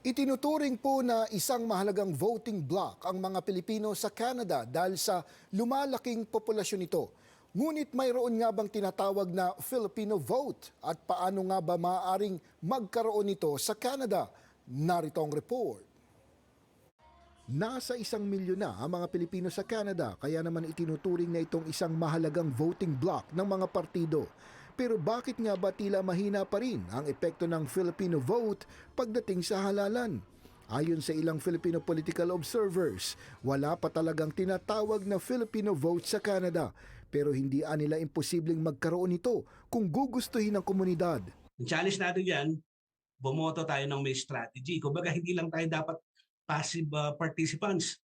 Itinuturing po na isang mahalagang voting bloc ang mga Pilipino sa Canada dahil sa lumalaking populasyon nito. Ngunit mayroon nga bang tinatawag na Filipino vote at paano nga ba maaaring magkaroon nito sa Canada? Narito ang report. Nasa 1 milyon na ang mga Pilipino sa Canada, kaya naman itinuturing na itong isang mahalagang voting bloc ng mga partido. Pero bakit nga ba tila mahina pa rin ang epekto ng Filipino vote pagdating sa halalan? Ayon sa ilang Filipino political observers, wala pa talagang tinatawag na Filipino vote sa Canada, pero hindi nila imposibleng magkaroon nito kung gugustuhin ng komunidad. Ang challenge natin yan, bumoto tayo ng may strategy. Kumbaga, hindi lang tayo dapat passive participants.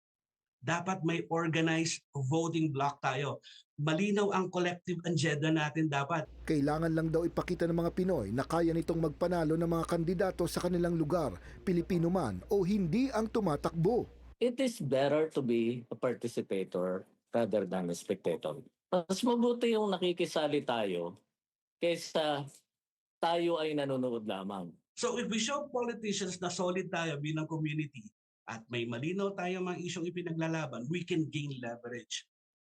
Dapat may organized voting block tayo. Malinaw ang collective agenda natin dapat. Kailangan lang daw ipakita ng mga Pinoy na kaya nitong magpanalo ng mga kandidato sa kanilang lugar, Pilipino man o hindi ang tumatakbo. It is better to be a participator rather than a spectator. Mas mabuti yung nakikisali tayo kaysa tayo ay nanonood lamang. So if we show politicians na solid tayo bilang community at may malinaw tayo mga isyong ipinaglalaban, we can gain leverage.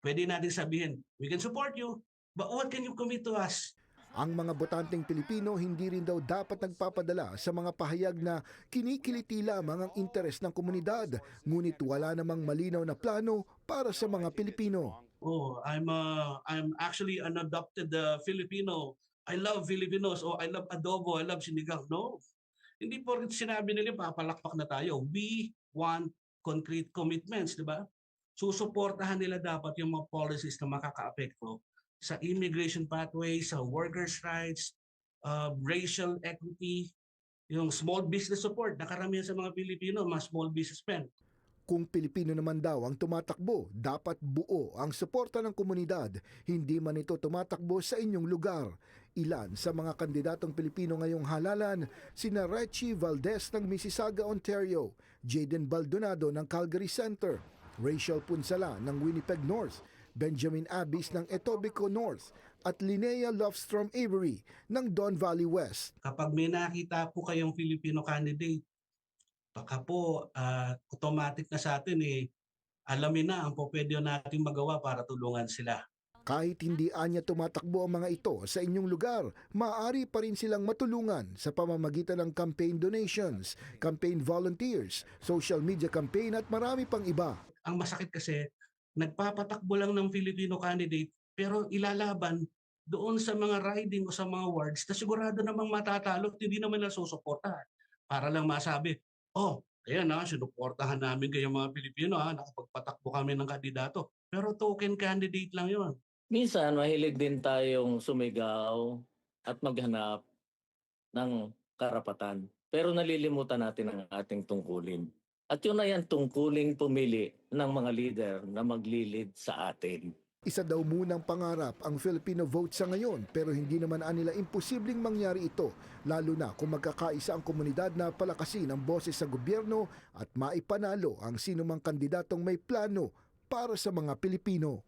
Pwede natin sabihin, we can support you, but what can you commit to us? Ang mga botanteng Pilipino hindi rin daw dapat nagpapadala sa mga pahayag na kinikiliti lamang ang interes ng komunidad, ngunit wala namang malinaw na plano para sa mga Pilipino. Oh, I'm actually an adopted Filipino. I love Filipinos. Oh, I love adobo. I love sinigang. No. Hindi po rin sinabi nila papalakpak na tayo. We want concrete commitments, di ba? Susuportahan nila dapat yung mga policies na makakaapekto sa immigration pathway, sa workers' rights, racial equity, yung small business support na karamihan sa mga Pilipino, mga small businessmen. Kung Pilipino naman daw ang tumatakbo, dapat buo ang suporta ng komunidad, hindi man ito tumatakbo sa inyong lugar. Ilan sa mga kandidatong Pilipino ngayong halalan, sina Richie Valdez ng Mississauga, Ontario, Jaden Baldonado ng Calgary Center, Rachel Punsala ng Winnipeg North, Benjamin Abis ng Etobicoke North, at Linnea Lovestrom Avery ng Don Valley West. Kapag may nakita po kayong Filipino candidate, baka po automatic na sa atin alamin na ang po pwede natin magawa para tulungan sila. Kahit hindi anya tumatakbo ang mga ito sa inyong lugar, maaari pa rin silang matulungan sa pamamagitan ng campaign donations, campaign volunteers, social media campaign at marami pang iba. Ang masakit kasi, nagpapatakbo lang ng Filipino candidate pero ilalaban doon sa mga riding o sa mga wards na sigurado namang matatalo at hindi naman nasusuportahan. Para lang masabi, oh, ayan sinuportahan namin kayo mga Pilipino nakapagpatakbo kami ng kandidato. Pero token candidate lang yon. Minsan mahilig din tayong sumigaw at maghanap ng karapatan. Pero nalilimutan natin ang ating tungkulin. At yun na yan tungkuling pumili ng mga leader na maglilid sa atin. Isa daw munang pangarap ang Filipino vote sa ngayon, pero hindi naman nila imposibleng mangyari ito, lalo na kung magkakaisa ang komunidad na palakasin ang boses sa gobyerno at maipanalo ang sinumang kandidatong may plano para sa mga Pilipino.